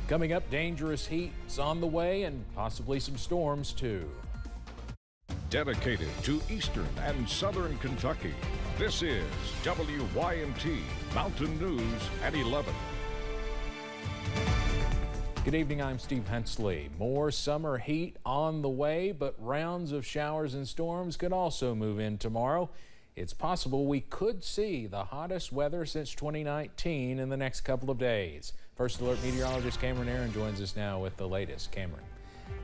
Coming up, dangerous heat is on the way and possibly some storms too. Dedicated to Eastern and Southern Kentucky, this is WYMT Mountain News at 11. Good evening, I'm Steve Hensley. More summer heat on the way, but rounds of showers and storms could also move in tomorrow. It's possible we could see the hottest weather since 2019 in the next couple of days. First Alert meteorologist Cameron Aaron joins us now with the latest. Cameron.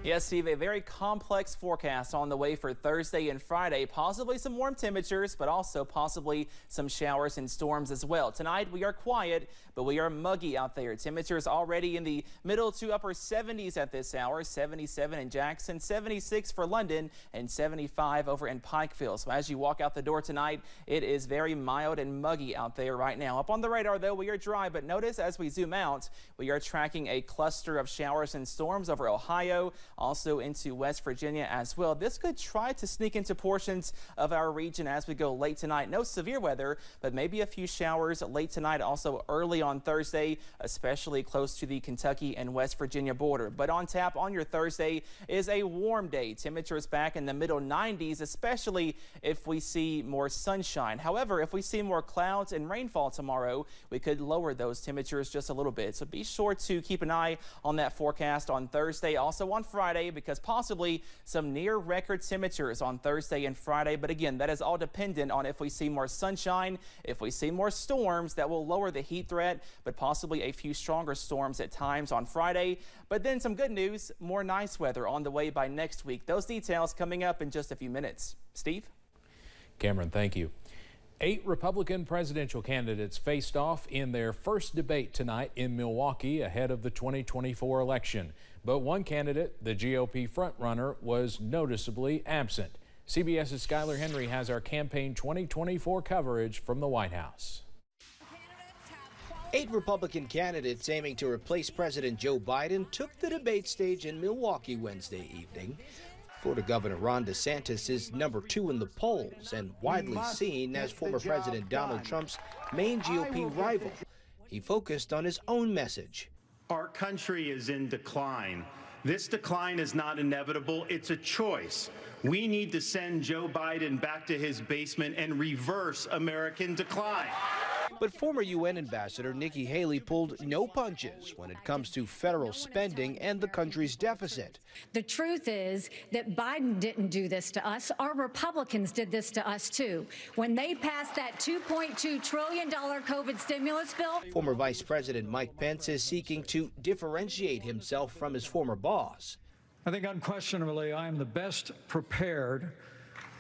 Yes, Steve, a very complex forecast on the way for Thursday and Friday. Possibly some warm temperatures, but also possibly some showers and storms as well. Tonight we are quiet, but we are muggy out there. Temperatures already in the middle to upper 70s at this hour. 77 in Jackson, 76 for London, and 75 over in Pikeville. So as you walk out the door tonight, it is very mild and muggy out there right now. Up on the radar, though, we are dry, but notice as we zoom out, we are tracking a cluster of showers and storms over Ohio, also into West Virginia as well. This could try to sneak into portions of our region as we go late tonight. No severe weather, but maybe a few showers late tonight, also early on Thursday, especially close to the Kentucky and West Virginia border. But on tap on your Thursday is a warm day. Temperatures back in the middle 90s, especially if we see more sunshine. However, if we see more clouds and rainfall tomorrow, we could lower those temperatures just a little bit. So be sure to keep an eye on that forecast on Thursday, also on Friday, because possibly some near record temperatures on Thursday and Friday. But again, that is all dependent on if we see more sunshine, if we see more storms that will lower the heat threat, but possibly a few stronger storms at times on Friday. But then some good news, more nice weather on the way by next week. Those details coming up in just a few minutes. Steve? Cameron, thank you. 8 Republican presidential candidates faced off in their first debate tonight in Milwaukee ahead of the 2024 election. But one candidate, the GOP frontrunner, was noticeably absent. CBS's Skylar Henry has our campaign 2024 coverage from the White House. 8 Republican candidates aiming to replace President Joe Biden took the debate stage in Milwaukee Wednesday evening. Florida Governor Ron DeSantis is number 2 in the polls and widely seen as former President Donald Trump's main GOP rival. He focused on his own message. Our country is in decline. This decline is not inevitable, it's a choice. We need to send Joe Biden back to his basement and reverse American decline. But former UN Ambassador Nikki Haley pulled no punches when it comes to federal spending and the country's deficit. The truth is that Biden didn't do this to us. Our Republicans did this to us, too. When they passed that $2.2 trillion COVID stimulus bill. Former Vice President Mike Pence is seeking to differentiate himself from his former boss. I think unquestionably I am the best prepared,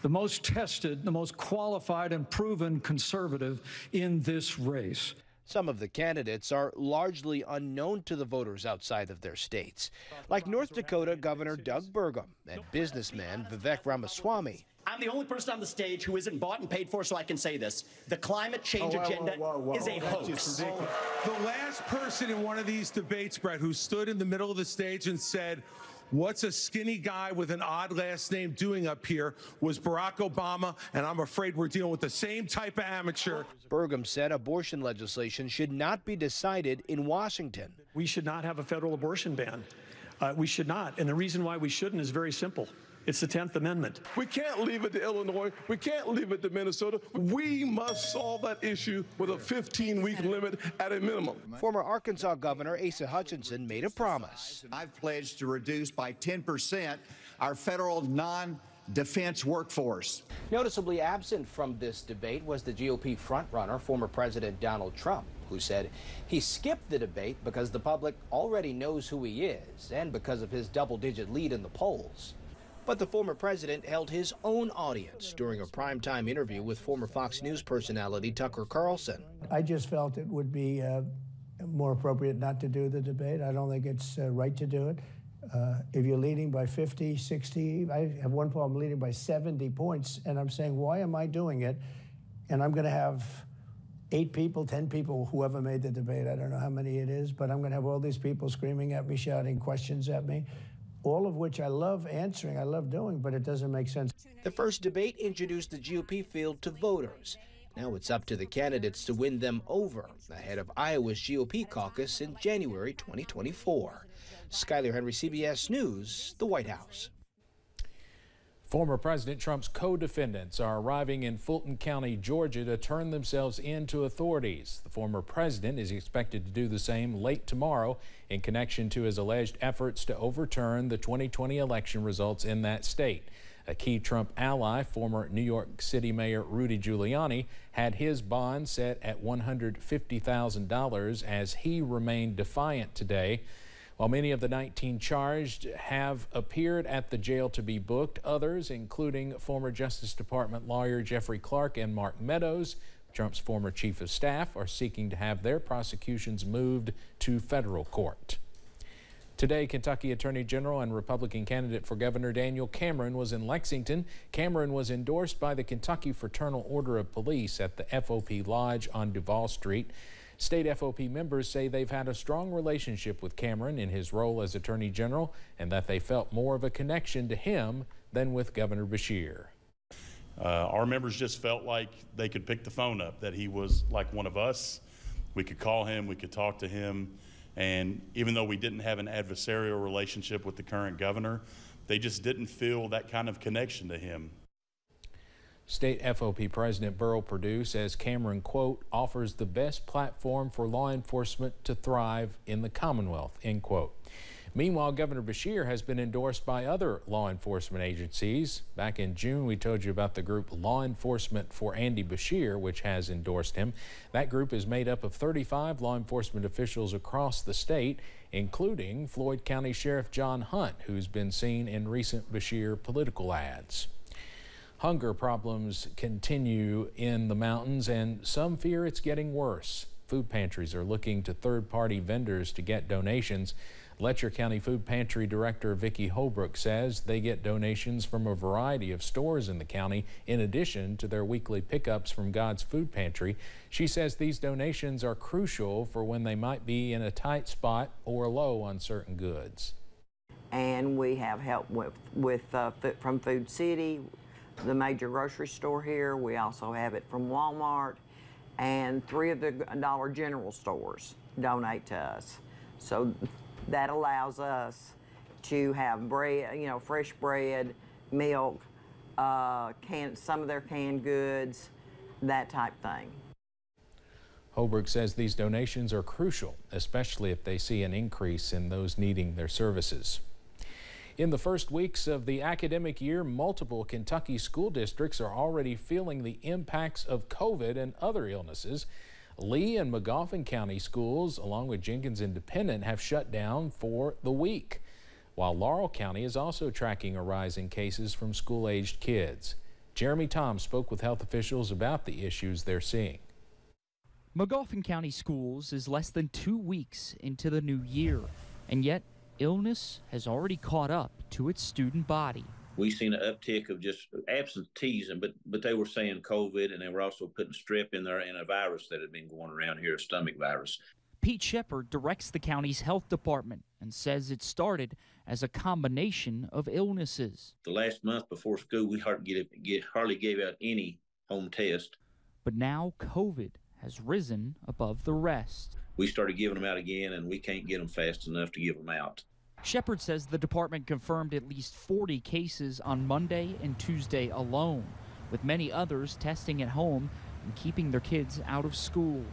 the most tested, the most qualified and proven conservative in this race. Some of the candidates are largely unknown to the voters outside of their states, like North Dakota Governor Doug Burgum and businessman Vivek Ramaswamy. I'm the only person on the stage who isn't bought and paid for, so I can say this. The climate change agenda is a hoax. The last person in one of these debates, Brett, who stood in the middle of the stage and said, "What's a skinny guy with an odd last name doing up here?" was Barack Obama, and I'm afraid we're dealing with the same type of amateur. Burgum said abortion legislation should not be decided in Washington. We should not have a federal abortion ban. We should not. And the reason why we shouldn't is very simple. It's the 10th Amendment. We can't leave it to Illinois. We can't leave it to Minnesota. We must solve that issue with a 15-week limit at a minimum. Former Arkansas Governor Asa Hutchinson made a promise. I've pledged to reduce by 10% our federal non-defense workforce. Noticeably absent from this debate was the GOP frontrunner, former President Donald Trump, who said he skipped the debate because the public already knows who he is and because of his double-digit lead in the polls. But the former president held his own audience during a primetime interview with former Fox News personality Tucker Carlson. I just felt it would be more appropriate not to do the debate. I don't think it's right to do it. If you're leading by 50, 60, I have one problem leading by 70 points, and I'm saying, why am I doing it? And I'm going to have 8 people, 10 people, whoever made the debate, I don't know how many it is, but I'm going to have all these people screaming at me, shouting questions at me, all of which I love answering, I love doing, but it doesn't make sense. The first debate introduced the GOP field to voters. Now it's up to the candidates to win them over ahead of Iowa's GOP caucus in January 2024. Skyler Henry, CBS News, the White House. Former President Trump's co-defendants are arriving in Fulton County, Georgia to turn themselves in to authorities. The former president is expected to do the same late tomorrow in connection to his alleged efforts to overturn the 2020 election results in that state. A key Trump ally, former New York City Mayor Rudy Giuliani, had his bond set at $150,000 as he remained defiant today. While many of the 19 charged have appeared at the jail to be booked, others, including former Justice Department lawyer Jeffrey Clark and Mark Meadows, Trump's former chief of staff, are seeking to have their prosecutions moved to federal court. Today, Kentucky Attorney General and Republican candidate for governor Daniel Cameron was in Lexington. Cameron was endorsed by the Kentucky Fraternal Order of Police at the FOP Lodge on Duval Street. State FOP members say they've had a strong relationship with Cameron in his role as Attorney General and that they felt more of a connection to him than with Governor Beshear. Our members just felt like they could pick the phone up, that he was like one of us. We could call him, we could talk to him, and even though we didn't have an adversarial relationship with the current governor, they just didn't feel that kind of connection to him. State FOP President Burl Perdue says Cameron, quote, offers the best platform for law enforcement to thrive in the Commonwealth, end quote. Meanwhile, Governor Beshear has been endorsed by other law enforcement agencies. Back in June, we told you about the group Law Enforcement for Andy Beshear, which has endorsed him. That group is made up of 35 law enforcement officials across the state, including Floyd County Sheriff John Hunt, who's been seen in recent Beshear political ads. Hunger problems continue in the mountains, and some fear it's getting worse. Food pantries are looking to third-party vendors to get donations. Letcher County Food Pantry Director Vicki Holbrook says they get donations from a variety of stores in the county, in addition to their weekly pickups from God's Food Pantry. She says these donations are crucial for when they might be in a tight spot or low on certain goods. And we have help from Food City, the major grocery store here. We also have it from Walmart, and 3 of the Dollar General stores donate to us. So that allows us to have bread, you know, fresh bread, milk, some of their canned goods, that type thing. Holbrook says these donations are crucial, especially if they see an increase in those needing their services. In the first weeks of the academic year, multiple Kentucky school districts are already feeling the impacts of COVID and other illnesses. Lee and Magoffin County schools, along with Jenkins Independent, have shut down for the week, while Laurel County is also tracking a rise in cases from school-aged kids. Jeremy Tom spoke with health officials about the issues they're seeing. Magoffin County Schools is less than 2 weeks into the new year, and yet illness has already caught up to its student body. We've seen an uptick of just absenteeism, but they were saying COVID, and they were also putting strep in there and a virus that had been going around here, a stomach virus. Pete Shepard directs the county's health department and says it started as a combination of illnesses. The last month before school, we hardly gave out any home test. But now COVID has risen above the rest. We started giving them out again, and we can't get them fast enough to give them out. Shepard says the department confirmed at least 40 cases on Monday and Tuesday alone, with many others testing at home and keeping their kids out of school.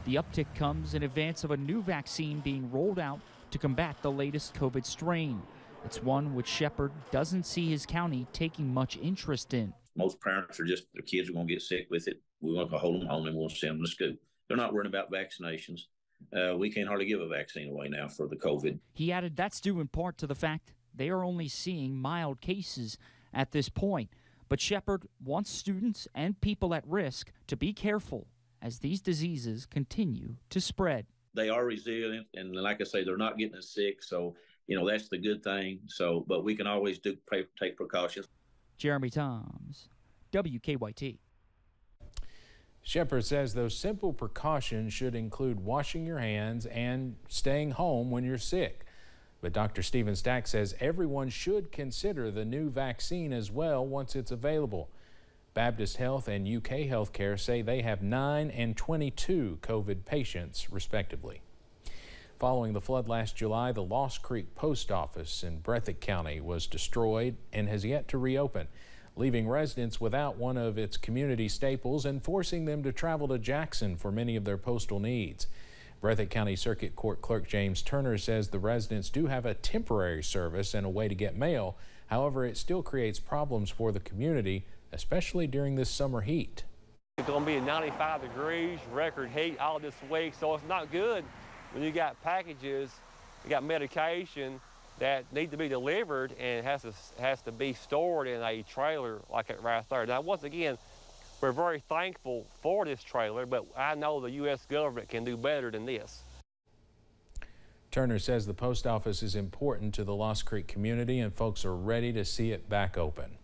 The uptick comes in advance of a new vaccine being rolled out to combat the latest COVID strain. It's one which Shepard doesn't see his county taking much interest in. Most parents are just, their kids are going to get sick with it. We want to hold them home and we'll send them to school. They're not worrying about vaccinations. We can't hardly give a vaccine away now for the COVID. He added that's due in part to the fact they are only seeing mild cases at this point. But Shepard wants students and people at risk to be careful as these diseases continue to spread. They are resilient, and like I say, they're not getting as sick, so, you know, that's the good thing. So, but we can always take precautions. Jeremy Toms, WKYT. Shepard says those simple precautions should include washing your hands and staying home when you're sick. But Dr. Stephen Stack says everyone should consider the new vaccine as well once it's available. Baptist Health and UK Healthcare say they have 9 and 22 COVID patients, respectively. Following the flood last July, the Lost Creek Post Office in Breathitt County was destroyed and has yet to reopen, leaving residents without one of its community staples and forcing them to travel to Jackson for many of their postal needs. Breathitt County Circuit Court Clerk James Turner says the residents do have a temporary service and a way to get mail. However, it still creates problems for the community, especially during this summer heat. It's going to be 95 degrees, record heat all this week, so it's not good when you got packages, you got medication that need to be delivered and has to be stored in a trailer like it right there. Now, once again, we're very thankful for this trailer, but I know the U.S. government can do better than this. Turner says the post office is important to the Lost Creek community and folks are ready to see it back open.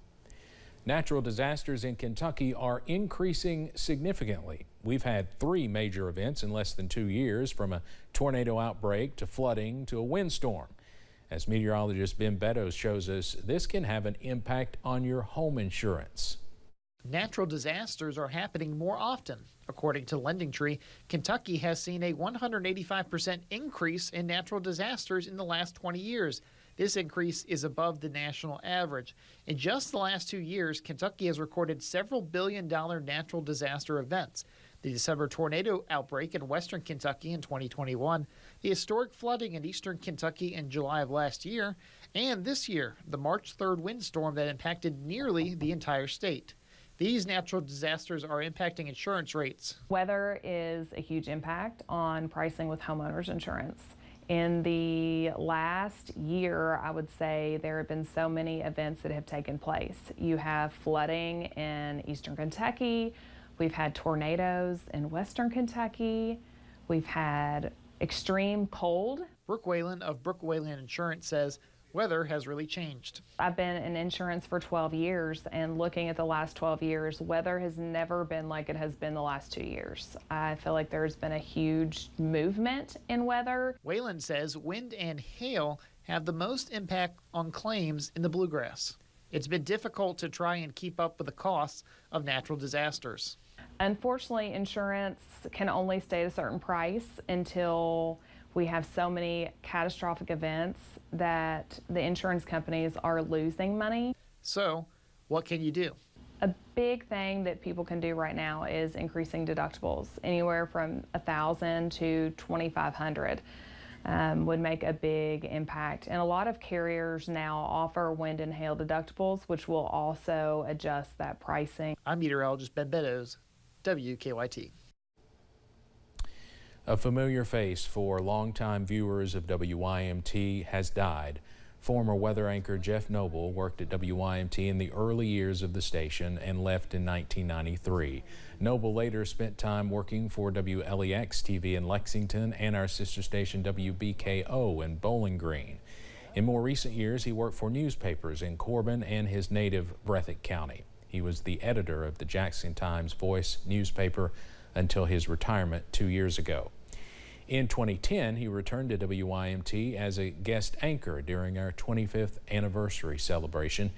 Natural disasters in Kentucky are increasing significantly. We've had 3 major events in less than 2 years, from a tornado outbreak to flooding to a windstorm. As meteorologist Ben Beddoes shows us, this can have an impact on your home insurance. Natural disasters are happening more often. According to LendingTree, Kentucky has seen a 185% increase in natural disasters in the last 20 years. This increase is above the national average. In just the last 2 years, Kentucky has recorded several billion-dollar natural disaster events. The December tornado outbreak in western Kentucky in 2021, the historic flooding in eastern Kentucky in July of last year, and this year, the March 3rd windstorm that impacted nearly the entire state. These natural disasters are impacting insurance rates. Weather is a huge impact on pricing with homeowners insurance. In the last year, I would say there have been so many events that have taken place. You have flooding in eastern Kentucky. We've had tornadoes in western Kentucky. We've had extreme cold. Brooke Whalen of Brooke Whalen Insurance says weather has really changed. I've been in insurance for 12 years, and looking at the last 12 years, weather has never been like it has been the last 2 years. I feel like there's been a huge movement in weather. Whalen says wind and hail have the most impact on claims in the bluegrass. It's been difficult to try and keep up with the costs of natural disasters. Unfortunately, insurance can only stay at a certain price until we have so many catastrophic events that the insurance companies are losing money. So, what can you do? A big thing that people can do right now is increasing deductibles. Anywhere from $1,000 to $2,500 would make a big impact. And a lot of carriers now offer wind and hail deductibles, which will also adjust that pricing. I'm meteorologist Ben Beddoes, WKYT. A familiar face for longtime viewers of WYMT has died. Former weather anchor Jeff Noble worked at WYMT in the early years of the station and left in 1993. Noble later spent time working for WLEX TV in Lexington and our sister station WBKO in Bowling Green. In more recent years, he worked for newspapers in Corbin and his native Breathitt County. He was the editor of the Jackson Times-Voice newspaper until his retirement 2 years ago. In 2010, he returned to WYMT as a guest anchor during our 25th anniversary celebration.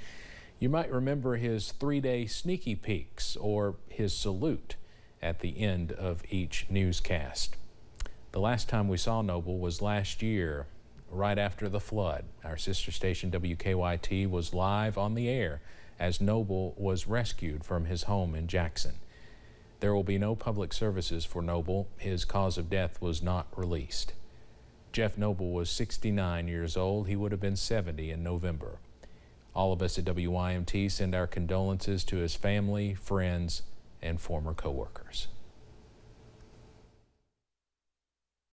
You might remember his 3-day sneaky peeks or his salute at the end of each newscast. The last time we saw Noble was last year, right after the flood. Our sister station WKYT was live on the air as Noble was rescued from his home in Jackson. There will be no public services for Noble. His cause of death was not released. Jeff Noble was 69 years old. He would have been 70 in November. All of us at WYMT send our condolences to his family, friends, and former co-workers.